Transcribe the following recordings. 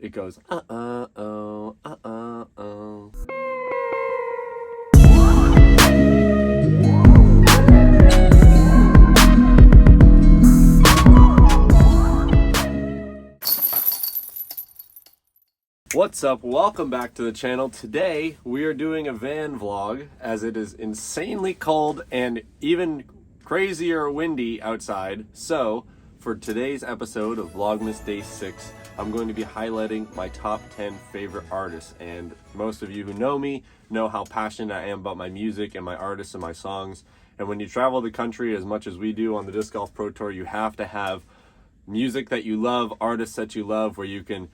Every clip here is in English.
It goes, oh, oh. What's up? Welcome back to the channel. Today we are doing a van vlog as it is insanely cold and even crazier windy outside. So for today's episode of Vlogmas Day 6, I'm going to be highlighting my top 10 favorite artists. And most of you who know me know how passionate I am about my music and my artists and my songs. And when you travel the country as much as we do on the Disc Golf Pro Tour, you have to have music that you love, artists that you love, where you can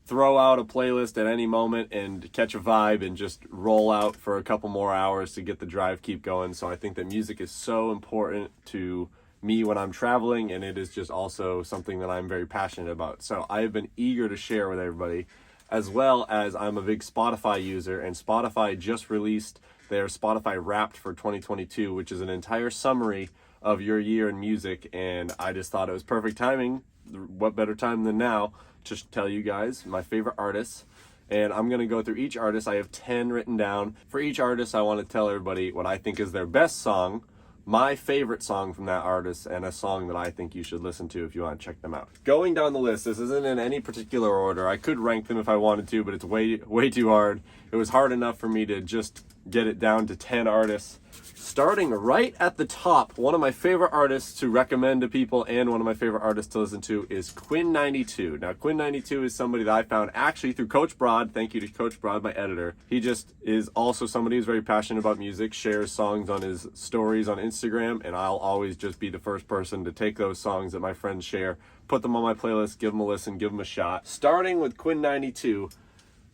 throw out a playlist at any moment and catch a vibe and just roll out for a couple more hours to get the drive keep going. So I think that music is so important to me when I'm traveling, and it is just also something that I'm very passionate about. So I have been eager to share with everybody, as well as I'm a big Spotify user, and Spotify just released their Spotify Wrapped for 2022, which is an entire summary of your year in music, and I just thought it was perfect timing. What better time than now to tell you guys my favorite artists. And I'm going to go through each artist. I have 10 written down. For each artist, I want to tell everybody what I think is their best song, my favorite song from that artist, and a song that I think you should listen to if you want to check them out. Going down the list, this isn't in any particular order. I could rank them if I wanted to, but it's way too hard. It was hard enough for me to just get it down to 10 artists. Starting right at the top, one of my favorite artists to recommend to people and one of my favorite artists to listen to is Quinn 92. Now, Quinn 92 is somebody that I found actually through Coach Broad. Thank you to Coach Broad, my editor. He just is also somebody who's very passionate about music, shares songs on his stories on Instagram, and I'll always just be the first person to take those songs that my friends share, put them on my playlist, give them a listen, give them a shot. Starting with Quinn 92,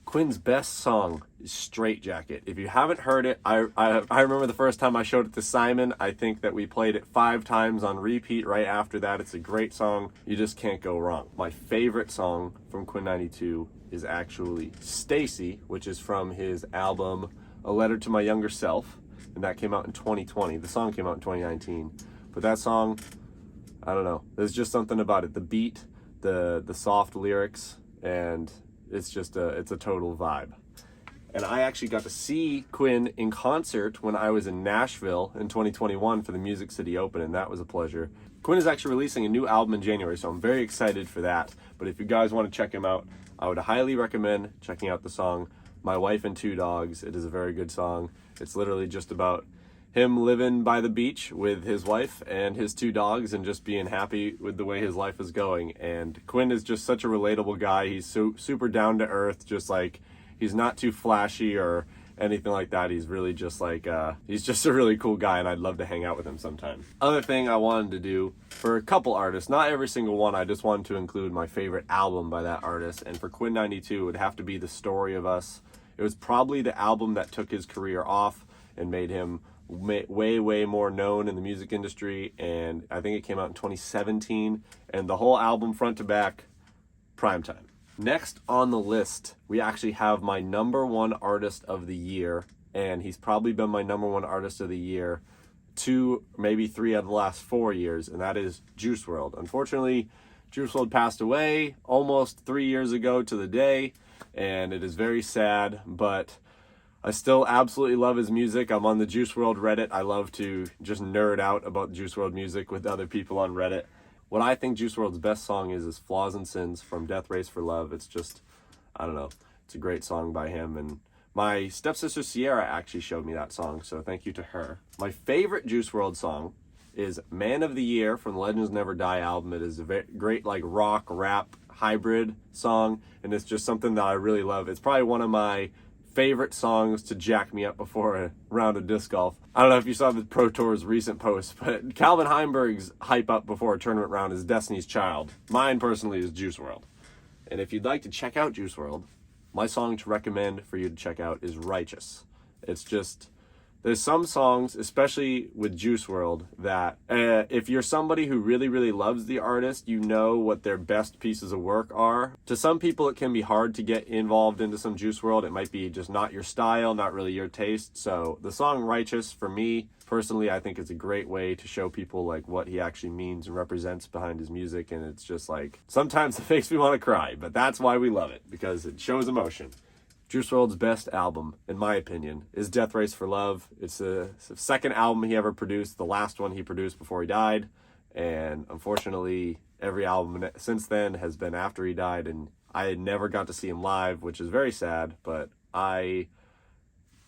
Quinn's best song is Straight Jacket. If you haven't heard it, I remember the first time I showed it to Simon. I think that we played it 5 times on repeat right after that. It's a great song. You just can't go wrong. My favorite song from Quinn 92 is actually Stacy, which is from his album A Letter to My Younger Self, and that came out in 2020. The song came out in 2019. But that song, I don't know. There's just something about it. The beat, the soft lyrics, and it's just it's a total vibe. And I actually got to see Quinn in concert when I was in Nashville in 2021 for the Music City Open, and that was a pleasure. Quinn is actually releasing a new album in January, so I'm very excited for that. But if you guys want to check him out, I would highly recommend checking out the song My Wife and Two Dogs. It is a very good song. It's literally just about him living by the beach with his wife and his 2 dogs and just being happy with the way his life is going. And Quinn is just such a relatable guy. He's super down to earth, just like, he's not too flashy or anything like that. He's really just like, he's just a really cool guy, and I'd love to hang out with him sometime. Other thing I wanted to do for a couple artists, not every single one, I just wanted to include my favorite album by that artist. And for Quinn 92, it would have to be The Story of Us. It was probably the album that took his career off and made him way more known in the music industry, and I think it came out in 2017, and the whole album front to back, prime time. Next on the list, we actually have my #1 artist of the year, and he's probably been my #1 artist of the year 2, maybe 3 out of the last 4 years, and that is Juice WRLD. Unfortunately, Juice WRLD passed away almost 3 years ago to the day, and it is very sad, but I still absolutely love his music. I'm on the Juice WRLD Reddit. I love to just nerd out about Juice WRLD music with other people on Reddit. What I think Juice WRLD's best song is Flaws and Sins from Death Race for Love. It's just, I don't know, it's a great song by him. And my stepsister Sierra actually showed me that song, so thank you to her. My favorite Juice WRLD song is Man of the Year from the Legends Never Die album. It is a very great, like, rock, rap, hybrid song, and it's just something that I really love. It's probably one of my favorite songs to jack me up before a round of disc golf. I don't know if you saw the Pro Tour's recent post, but Calvin Heimberg's hype up before a tournament round is Destiny's Child. Mine personally is Juice WRLD. And if you'd like to check out Juice WRLD, my song to recommend for you to check out is Righteous. It's just, There's some songs, especially with Juice WRLD, that if you're somebody who really, really loves the artist, you know what their best pieces of work are. To some people, it can be hard to get involved into some Juice WRLD. It might be just not your style, not really your taste. So the song Righteous, for me, personally, I think it's a great way to show people like what he actually means and represents behind his music. And it's just like, sometimes it makes me want to cry, but that's why we love it, because it shows emotion. Juice WRLD's best album, in my opinion, is Death Race for Love. It's the second album he ever produced, the last one he produced before he died. And unfortunately, every album since then has been after he died, and I never got to see him live, which is very sad, but I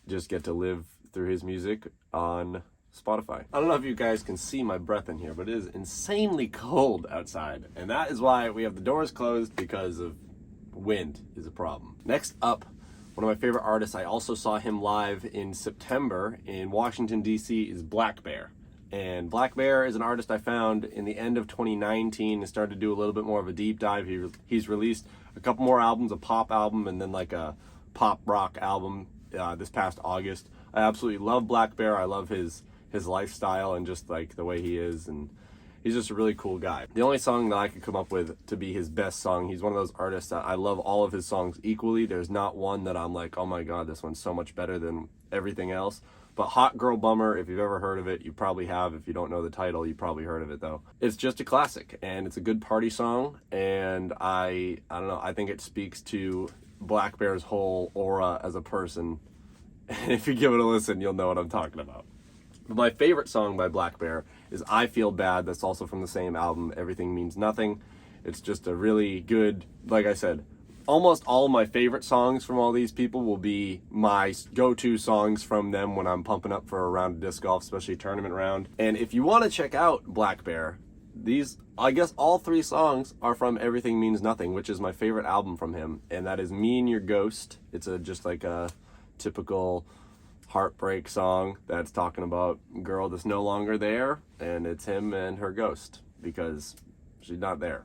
just get to live through his music on Spotify. I don't know if you guys can see my breath in here, but it is insanely cold outside. And that is why we have the doors closed, because of wind is a problem. Next up, one of my favorite artists, I also saw him live in September in Washington, D.C., is Blackbear. And Blackbear is an artist I found in the end of 2019 and started to do a little bit more of a deep dive. He's released a couple more albums, a pop album and then like a pop rock album this past August. I absolutely love Blackbear. I love his lifestyle and just like the way he is, and he's just a really cool guy. The only song that I could come up with to be his best song, he's one of those artists that I love all of his songs equally. There's not one that I'm like, oh my God, this one's so much better than everything else. But Hot Girl Bummer, if you've ever heard of it, you probably have. If you don't know the title, you probably heard of it though. It's just a classic, and it's a good party song, and I don't know, I think it speaks to Blackbear's whole aura as a person. And if you give it a listen, you'll know what I'm talking about. But my favorite song by Blackbear is I Feel Bad. That's also from the same album, Everything Means Nothing. It's just a really good, like I said, almost all of my favorite songs from all these people will be my go-to songs from them when I'm pumping up for a round of disc golf, especially a tournament round. And if you want to check out Blackbear, I guess all three songs are from Everything Means Nothing, which is my favorite album from him. And that is Me and Your Ghost. It's just like a typical heartbreak song that's talking about a girl that's no longer there, and it's him and her ghost because she's not there.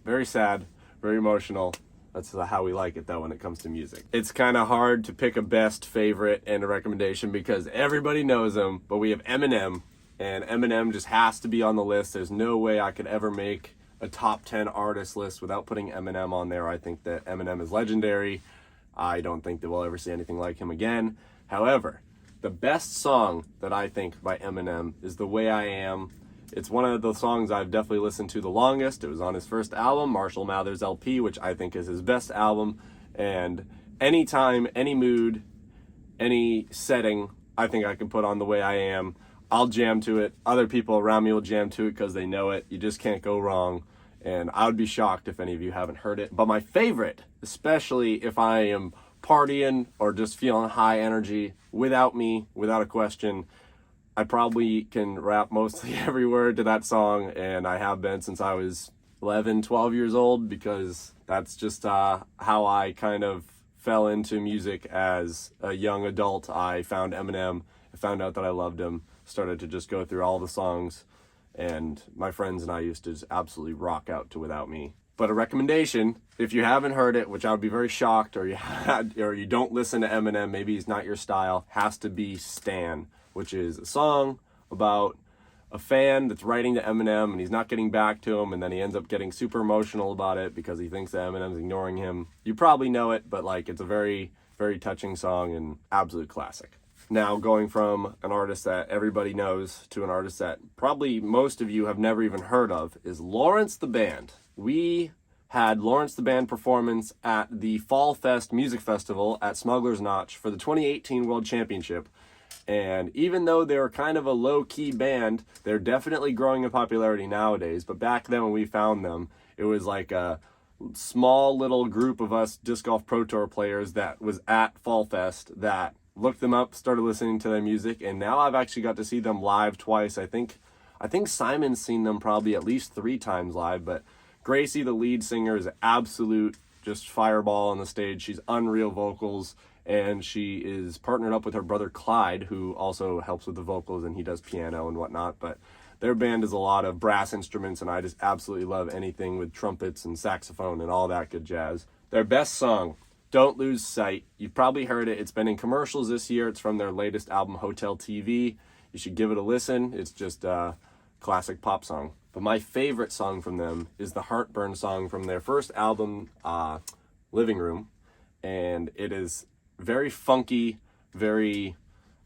Very sad, very emotional. That's how we like it though when it comes to music. It's kind of hard to pick a best favorite and a recommendation because everybody knows him, but we have Eminem, and Eminem just has to be on the list. There's no way I could ever make a top 10 artist list without putting Eminem on there. I think that Eminem is legendary. I don't think that we'll ever see anything like him again. However, the best song that I think by Eminem is The Way I Am. It's one of the songs I've definitely listened to the longest. It was on his first album, Marshall Mathers LP, which I think is his best album. And anytime, any mood, any setting, I think I can put on The Way I Am. I'll jam to it. Other people around me will jam to it because they know it. You just can't go wrong. And I would be shocked if any of you haven't heard it. But my favorite, especially if I am partying or just feeling high energy, Without Me, without a question. I probably can rap mostly every word to that song, and I have been since I was 11, 12 years old, because that's just how I kind of fell into music as a young adult. I found Eminem, I found out that I loved him, started to just go through all the songs, and my friends and I used to just absolutely rock out to Without Me. But a recommendation, if you haven't heard it, which I would be very shocked, or you don't listen to Eminem, maybe he's not your style, has to be Stan, which is a song about a fan that's writing to Eminem and he's not getting back to him, and then he ends up getting super emotional about it because he thinks that Eminem's ignoring him. You probably know it, but like it's a very, very touching song and absolute classic. Now, going from an artist that everybody knows to an artist that probably most of you have never even heard of is Lawrence the Band. We had Lawrence the Band performance at the Fall Fest Music Festival at Smuggler's Notch for the 2018 World Championship. And even though they were kind of a low-key band, they're definitely growing in popularity nowadays. But back then when we found them, it was like a small little group of us Disc Golf Pro Tour players that was at Fall Fest that looked them up, started listening to their music, and now I've actually got to see them live twice. I think Simon's seen them probably at least 3 times live, but Gracie, the lead singer, is absolute just fireball on the stage. She's unreal vocals, and she is partnered up with her brother Clyde, who also helps with the vocals, and he does piano and whatnot. But their band is a lot of brass instruments, and I just absolutely love anything with trumpets and saxophone and all that good jazz. Their best song Don't Lose Sight. You've probably heard it. It's been in commercials this year. It's from their latest album, Hotel TV. You should give it a listen. It's just a classic pop song. But my favorite song from them is the Heartburn song from their first album, Living Room. And it is very funky, very,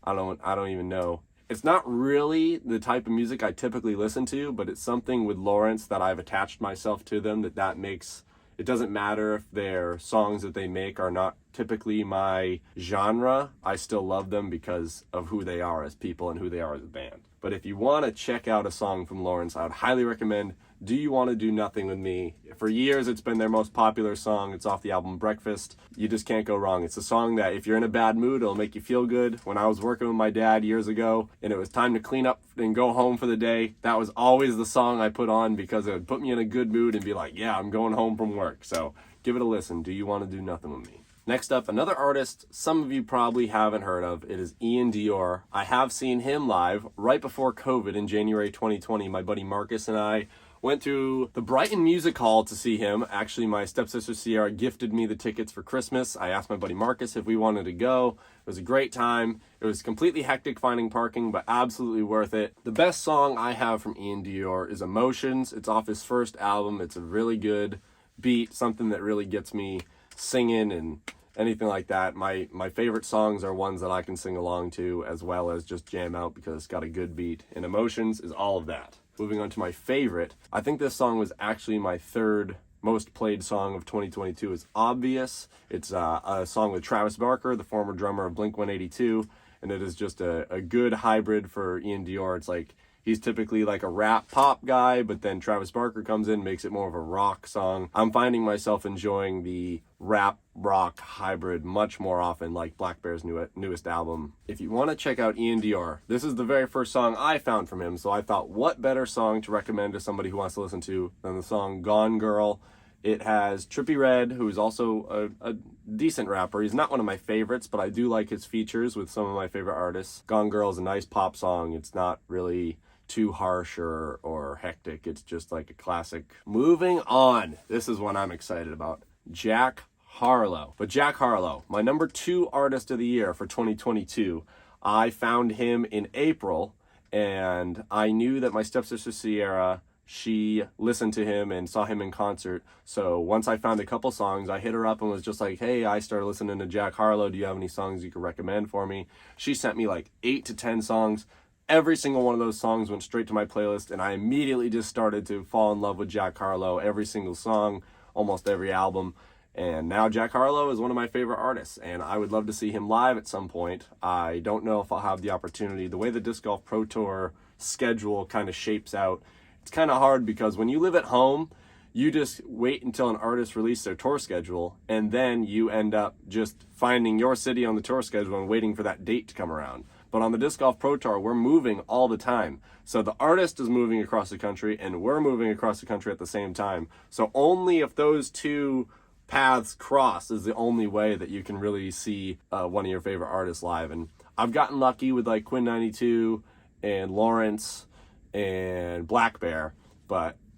I don't even know. It's not really the type of music I typically listen to, but it's something with Lawrence that I've attached myself to them that makes, it doesn't matter if their songs that they make are not typically my genre. I still love them because of who they are as people and who they are as a band. But if you want to check out a song from Lawrence, I would highly recommend Do You Want to Do Nothing With Me. For years, it's been their most popular song. It's off the album Breakfast. You just can't go wrong. It's a song that if you're in a bad mood, it'll make you feel good. When I was working with my dad years ago and it was time to clean up and go home for the day, that was always the song I put on because it would put me in a good mood and be like, yeah, I'm going home from work. So give it a listen. Do You Want to Do Nothing With Me? Next up, another artist some of you probably haven't heard of. It is Iann Dior. I have seen him live right before COVID in January 2020. My buddy Marcus and I went to the Brighton Music Hall to see him. Actually, my stepsister Sierra gifted me the tickets for Christmas. I asked my buddy Marcus if we wanted to go. It was a great time. It was completely hectic finding parking, but absolutely worth it. The best song I have from Iann Dior is Emotions. It's off his first album. It's a really good beat, something that really gets me singing and anything like that. My favorite songs are ones that I can sing along to as well as just jam out because it's got a good beat. And Emotions is all of that. Moving on to my favorite, I think this song was actually my third most played song of 2022. Is Obvious. It's a song with Travis Barker, the former drummer of Blink-182, and it is just a good hybrid for Iann Dior. It's like he's typically like a rap pop guy, but then Travis Barker comes in, makes it more of a rock song. I'm finding myself enjoying the rap rock hybrid much more often, like Blackbear's newest album. If you want to check out Iann Dior, this is the very first song I found from him, so I thought what better song to recommend to somebody who wants to listen to than the song Gone Girl. It has Trippie Redd, who is also a decent rapper. He's not one of my favorites, but I do like his features with some of my favorite artists. Gone Girl is a nice pop song. It's not really too harsh or hectic. It's just like a classic. Moving on. This is one I'm excited about. Jack Harlow. But Jack Harlow, my number 2 artist of the year for 2022. I found him in April, and I knew that my stepsister Sierra, she listened to him and saw him in concert. So once I found a couple songs, I hit her up and was just like, hey, I started listening to Jack Harlow. Do you have any songs you could recommend for me? She sent me like 8 to 10 songs. Every single one of those songs went straight to my playlist, and I immediately just started to fall in love with Jack Harlow. Every single song, almost every album. And now Jack Harlow is one of my favorite artists, and I would love to see him live at some point. I don't know if I'll have the opportunity. The way the Disc Golf Pro Tour schedule kind of shapes out, it's kind of hard because when you live at home, you just wait until an artist releases their tour schedule, and then you end up just finding your city on the tour schedule and waiting for that date to come around. But on the Disc Golf Pro Tour, we're moving all the time. So the artist is moving across the country, and we're moving across the country at the same time. So only if those two paths cross is the only way that you can really see one of your favorite artists live. And I've gotten lucky with like Quinn 92 and Lawrence and Blackbear,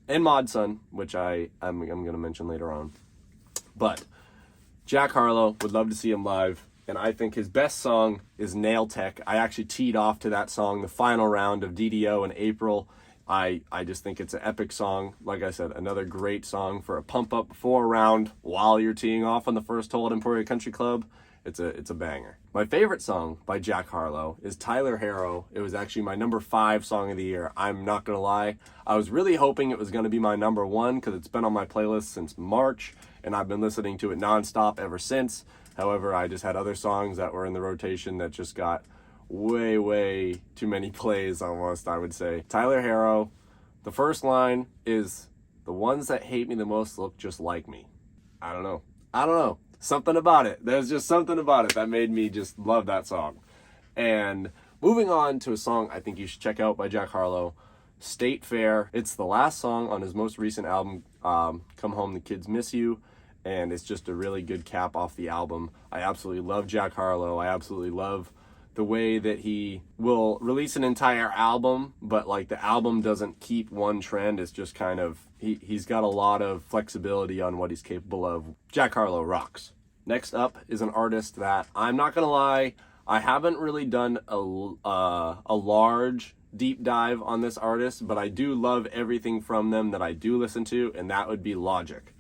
and Modson, which I'm going to mention later on. But Jack Harlow, would love to see him live. And I think his best song is Nail Tech. I actually teed off to that song the final round of DDO in April. I just think it's an epic song. Like I said, another great song for a pump up before a round while you're teeing off on the first hole at Emporia Country Club. It's a banger. My favorite song by Jack Harlow is Tyler Harrow. It was actually my number 5 song of the year. I'm not gonna lie. I was really hoping it was gonna be my number 1 because it's been on my playlist since March and I've been listening to it nonstop ever since. However, I just had other songs that were in the rotation that just got way too many plays almost, I would say. Tyler Harrow, the first line is, "The ones that hate me the most look just like me." I don't know. Something about it. There's just something about it that made me just love that song. And moving on to a song I think you should check out by Jack Harlow, State Fair. It's the last song on his most recent album, Come Home, the Kids Miss You. And it's just a really good cap off the album. I absolutely love Jack Harlow. I absolutely love the way that he will release an entire album, but like the album doesn't keep one trend. It's just kind of, he's got a lot of flexibility on what he's capable of. Jack Harlow rocks. Next up is an artist that, I'm not gonna lie, I haven't really done a large deep dive on this artist, but I do love everything from them that I do listen to, and that would be Logic.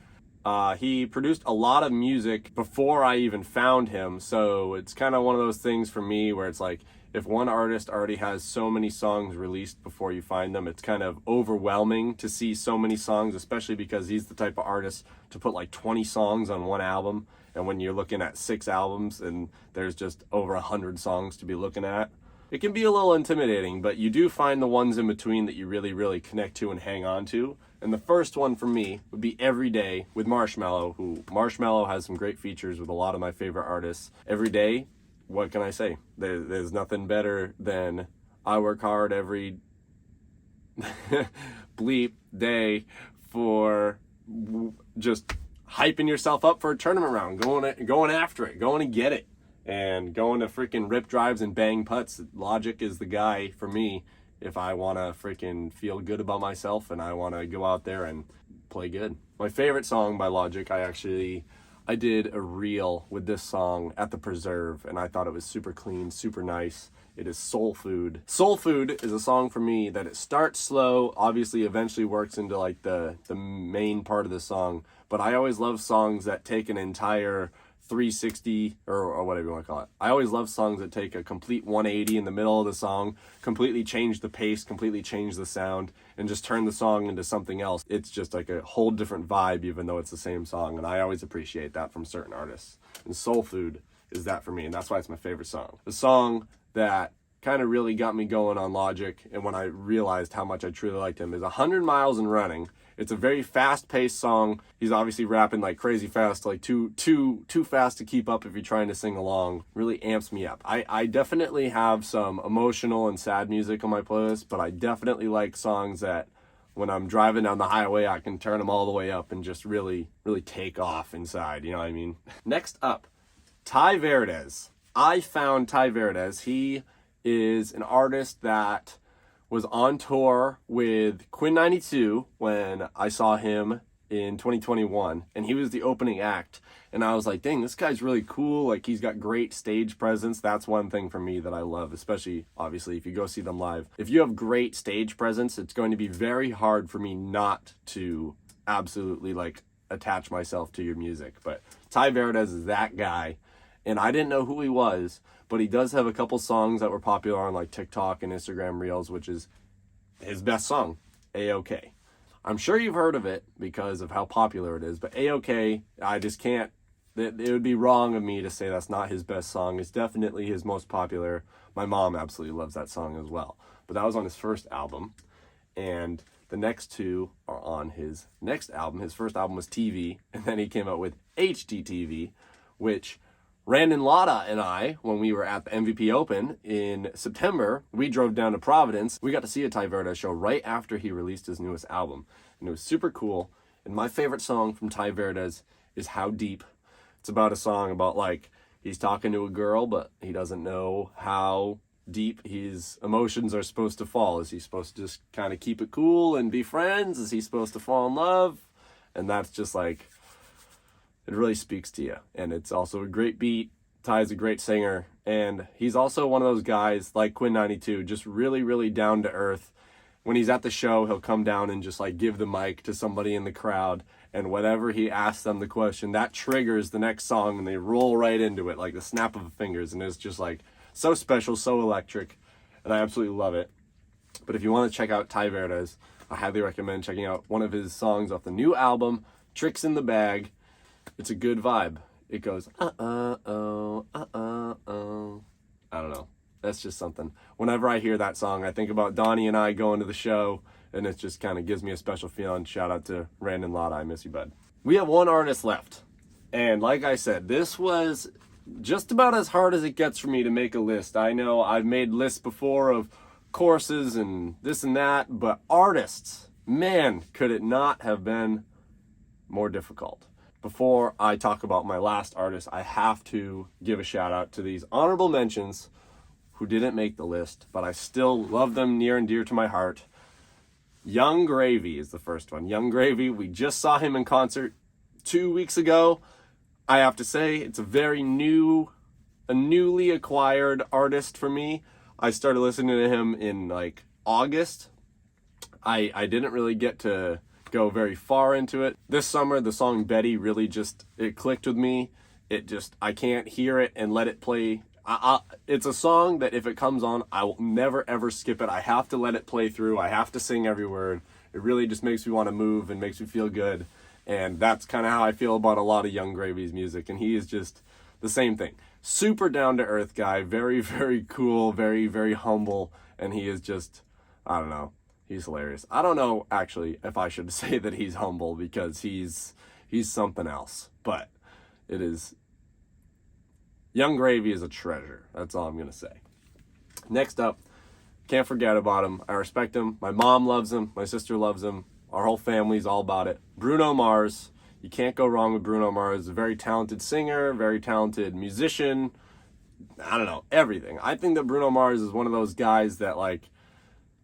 He produced a lot of music before I even found him, so it's kind of one of those things for me where it's like, if one artist already has so many songs released before you find them, it's kind of overwhelming to see so many songs, especially because he's the type of artist to put like 20 songs on one album. And when you're looking at 6 albums and there's just over 100 songs to be looking at, it can be a little intimidating, but you do find the ones in between that you really, really connect to and hang on to. And the first one for me would be Every Day with Marshmello, who Marshmello has some great features with a lot of my favorite artists. Every Day, what can I say? There's nothing better than I work hard every bleep day for just hyping yourself up for a tournament round, going after it, going to get it, and going to freaking rip drives and bang putts. Logic is the guy for me if I want to freaking feel good about myself and I want to go out there and play good. My favorite song by Logic, I did a reel with this song at the Preserve, and I thought it was super clean, super nice. It is Soul Food. Soul Food is a song for me that it starts slow, obviously eventually works into like the main part of the song, but I always love songs that take an entire 360 or whatever you want to call it. I always love songs that take a complete 180 in the middle of the song, completely change the pace, completely change the sound, and just turn the song into something else. It's just like a whole different vibe, even though it's the same song, and I always appreciate that from certain artists. And Soul Food is that for me, and that's why it's my favorite song. The song that kind of really got me going on Logic, and when I realized how much I truly liked him, is 100 Miles and Running. It's a very fast-paced song. He's obviously rapping like crazy fast, like too fast to keep up if you're trying to sing along. Really amps me up. I definitely have some emotional and sad music on my playlist, but I definitely like songs that when I'm driving down the highway, I can turn them all the way up and just really, really take off inside, you know what I mean? Next up, Tai Verdes. I found Tai Verdes. He is an artist that was on tour with Quinn 92 when I saw him in 2021, and he was the opening act, and I was like, dang, this guy's really cool. Like, he's got great stage presence. That's one thing for me that I love, especially obviously if you go see them live. If you have great stage presence, it's going to be very hard for me not to absolutely like attach myself to your music. But Tai Verdes is that guy, and I didn't know who he was, but he does have a couple songs that were popular on like TikTok and Instagram Reels, which is his best song, A-OK. I'm sure you've heard of it because of how popular it is, but A-OK, I just can't, it would be wrong of me to say that's not his best song. It's definitely his most popular. My mom absolutely loves that song as well. But that was on his first album, and the next two are on his next album. His first album was TV, and then he came out with HDTV, which Randon Lotta and I, when we were at the MVP Open in September, we drove down to Providence. We got to see a Tai Verdes show right after he released his newest album. And it was super cool. And my favorite song from Tai Verdes is How Deep. It's about a song about like, he's talking to a girl, but he doesn't know how deep his emotions are supposed to fall. Is he supposed to just kind of keep it cool and be friends? Is he supposed to fall in love? And that's just like, it really speaks to you. And it's also a great beat. Ty's a great singer. And he's also one of those guys like Quinn 92, just really, really down to earth. When he's at the show, he'll come down and just like give the mic to somebody in the crowd. And whatever he asks them the question, that triggers the next song and they roll right into it like the snap of the fingers. And it's just like so special, so electric. And I absolutely love it. But if you want to check out Tai Verdes, I highly recommend checking out one of his songs off the new album, Tricks in the Bag. It's a good vibe. It goes, oh. I don't know. That's just something. Whenever I hear that song, I think about Donnie and I going to the show, and it just kind of gives me a special feeling. Shout out to Randon Lotta. I miss you, bud. We have one artist left. And like I said, this was just about as hard as it gets for me to make a list. I know I've made lists before of courses and this and that, but artists, man, could it not have been more difficult. Before I talk about my last artist, I have to give a shout out to these honorable mentions who didn't make the list, but I still love them near and dear to my heart. Yung Gravy is the first one. Yung Gravy, we just saw him in concert 2 weeks ago. I have to say, it's a newly acquired artist for me. I started listening to him in like August. I didn't really get to go very far into it. This summer, the song Betty really it clicked with me. I can't hear it and let it play. It's a song that if it comes on, I will never ever skip it. I have to let it play through. I have to sing every word. It really just makes me want to move and makes me feel good. And that's kind of how I feel about a lot of Yung Gravy's music. And he is just the same thing. Super down-to-earth guy. Very, very cool. Very, very humble. And he is just, I don't know. He's hilarious. I don't know, actually, if I should say that he's humble, because he's something else. But it is... Yung Gravy is a treasure. That's all I'm going to say. Next up, can't forget about him. I respect him. My mom loves him. My sister loves him. Our whole family's all about it. Bruno Mars. You can't go wrong with Bruno Mars. He's a very talented singer, very talented musician. I don't know, everything. I think that Bruno Mars is one of those guys that, like,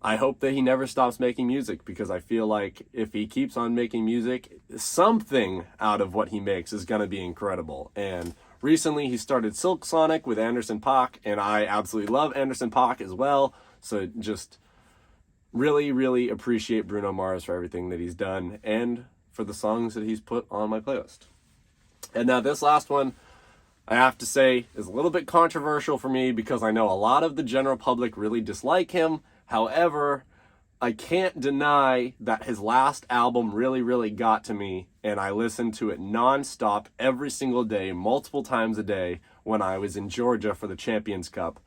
I hope that he never stops making music, because I feel like if he keeps on making music, something out of what he makes is going to be incredible. And recently he started Silk Sonic with Anderson .Paak, and I absolutely love Anderson .Paak as well. So just really, really appreciate Bruno Mars for everything that he's done and for the songs that he's put on my playlist. And now this last one, I have to say, is a little bit controversial for me, because I know a lot of the general public really dislike him. However, I can't deny that his last album really, really got to me, and I listened to it nonstop every single day, multiple times a day, when I was in Georgia for the Champions Cup.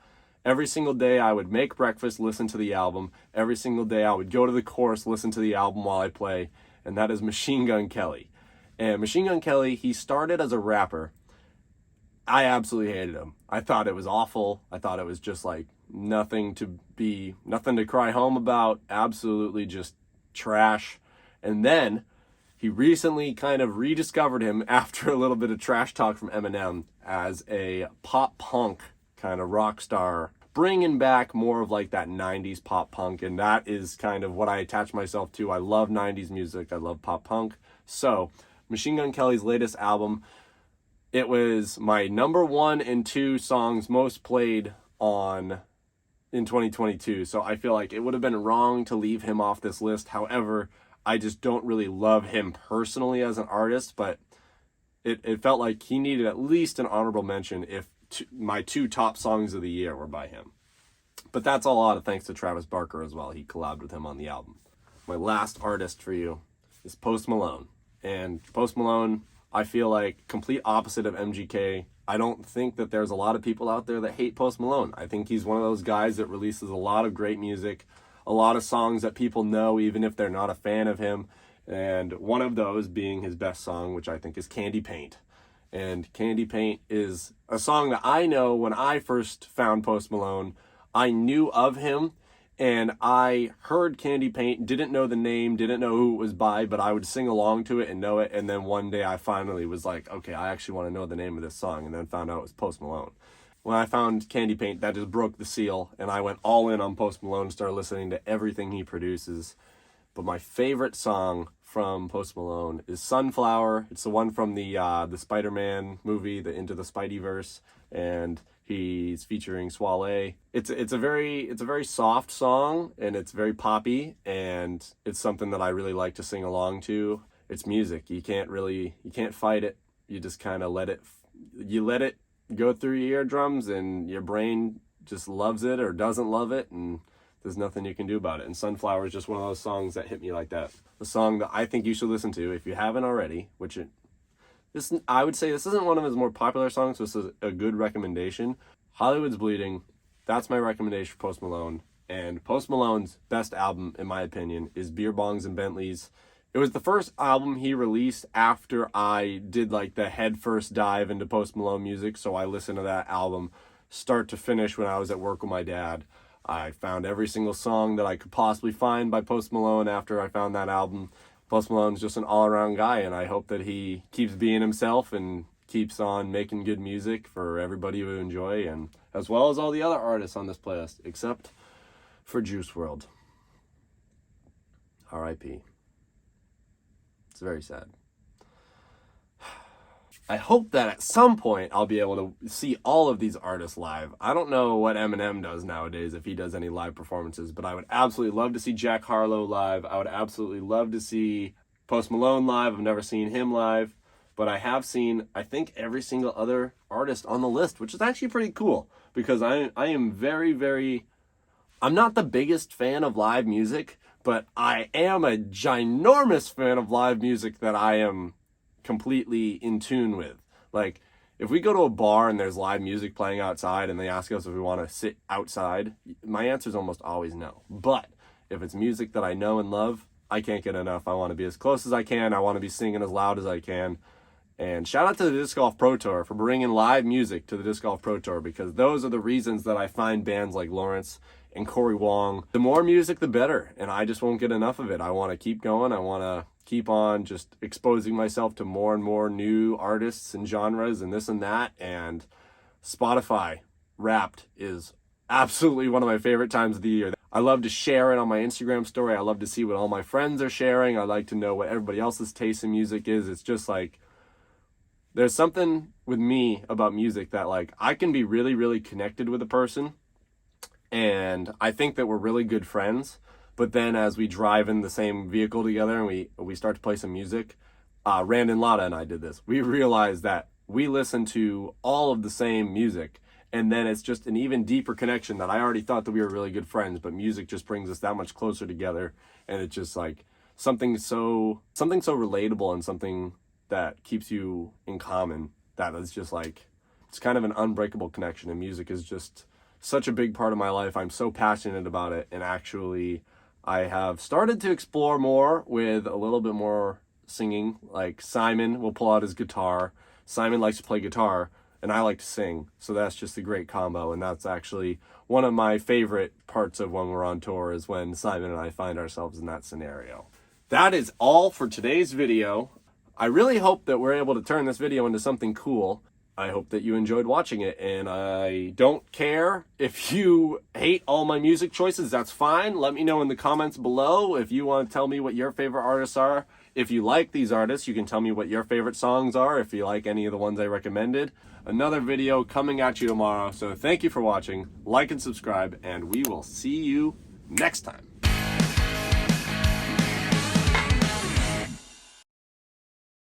Every single day I would make breakfast, listen to the album. Every single day I would go to the course, listen to the album while I play, and that is Machine Gun Kelly. And Machine Gun Kelly, he started as a rapper. I absolutely hated him. I thought it was awful. I thought it was just like nothing to cry home about. Absolutely just trash. And then he recently kind of rediscovered him after a little bit of trash talk from Eminem as a pop punk kind of rock star, bringing back more of like that 90s pop punk. And that is kind of what I attach myself to. I love 90s music. I love pop punk. So Machine Gun Kelly's latest album, it was my number 1 and 2 songs most played in 2022. So I feel like it would have been wrong to leave him off this list. However, I just don't really love him personally as an artist, but it felt like he needed at least an honorable mention if my 2 top songs of the year were by him. But that's a lot of thanks to Travis Barker as well. He collabed with him on the album. My last artist for you is Post Malone. And Post Malone, I feel like complete opposite of MGK. I don't think that there's a lot of people out there that hate Post Malone. I think he's one of those guys that releases a lot of great music, a lot of songs that people know even if they're not a fan of him. And one of those being his best song, which I think is Candy Paint. And Candy Paint is a song that I know when I first found Post Malone, I knew of him. And I heard Candy Paint, didn't know the name, didn't know who it was by, but I would sing along to it and know it. And then one day I finally was like, okay, I actually want to know the name of this song, and then found out it was Post Malone. When I found Candy Paint, that just broke the seal, and I went all in on Post Malone, started listening to everything he produces. But my favorite song from Post Malone is Sunflower. It's the one from the Spider-Man movie, the Into the Spideyverse, and he's featuring Soleil. It's a very soft song, and it's very poppy, and it's something that I really like to sing along to. It's music. You can't fight it. You just kind of let it go through your eardrums, and your brain just loves it or doesn't love it, and there's nothing you can do about it. And Sunflower is just one of those songs that hit me like that. The song that I think you should listen to if you haven't already, I would say this isn't one of his more popular songs, so this is a good recommendation. Hollywood's Bleeding, that's my recommendation for Post Malone. And Post Malone's best album, in my opinion, is Beer Bongs and Bentleys. It was the first album he released after I did like the head first dive into Post Malone music, so I listened to that album start to finish when I was at work with my dad. I found every single song that I could possibly find by Post Malone after I found that album. Post Malone's just an all-around guy, and I hope that he keeps being himself and keeps on making good music for everybody to enjoy, and as well as all the other artists on this playlist, except for Juice WRLD. R.I.P. It's very sad. I hope that at some point I'll be able to see all of these artists live. I don't know what Eminem does nowadays, if he does any live performances, but I would absolutely love to see Jack Harlow live. I would absolutely love to see Post Malone live. I've never seen him live, but I have seen, I think, every single other artist on the list, which is actually pretty cool because I am very, I'm not the biggest fan of live music, but I am a ginormous fan of live music that I am completely in tune with. Like, if we go to a bar and there's live music playing outside and they ask us if we want to sit outside, my answer is almost always no. But if it's music that I know and love, I can't get enough. I want to be as close as I can. I want to be singing as loud as I can. And shout out to the Disc Golf Pro Tour for bringing live music to the Disc Golf Pro Tour, because those are the reasons that I find bands like Lawrence and Corey Wong. The more music, the better. And I just won't get enough of it. I want to keep going. I want to keep on just exposing myself to more and more new artists and genres and this and that. And Spotify Wrapped is absolutely one of my favorite times of the year. I love to share it on my Instagram story. I love to see what all my friends are sharing. I like to know what everybody else's taste in music is. It's just like, there's something with me about music that, like, I can be really connected with a person, and I think that we're really good friends. But then as we drive in the same vehicle together and we start to play some music, Rand Lotta and I did this. We realized that we listen to all of the same music, and then it's just an even deeper connection that I already thought that we were really good friends, but music just brings us that much closer together. And it's just like something so relatable and something that keeps you in common, that is just like, it's kind of an unbreakable connection. And music is just such a big part of my life. I'm so passionate about it. And actually, I have started to explore more with a little bit more singing. Like, Simon will pull out his guitar. Simon likes to play guitar and I like to sing. So that's just a great combo. And that's actually one of my favorite parts of when we're on tour, is when Simon and I find ourselves in that scenario. That is all for today's video. I really hope that we're able to turn this video into something cool. I hope that you enjoyed watching it, and I don't care if you hate all my music choices. That's fine. Let me know in the comments below if you want to tell me what your favorite artists are. If you like these artists, you can tell me what your favorite songs are, if you like any of the ones I recommended. Another video coming at you tomorrow, so thank you for watching. Like and subscribe, and we will see you next time.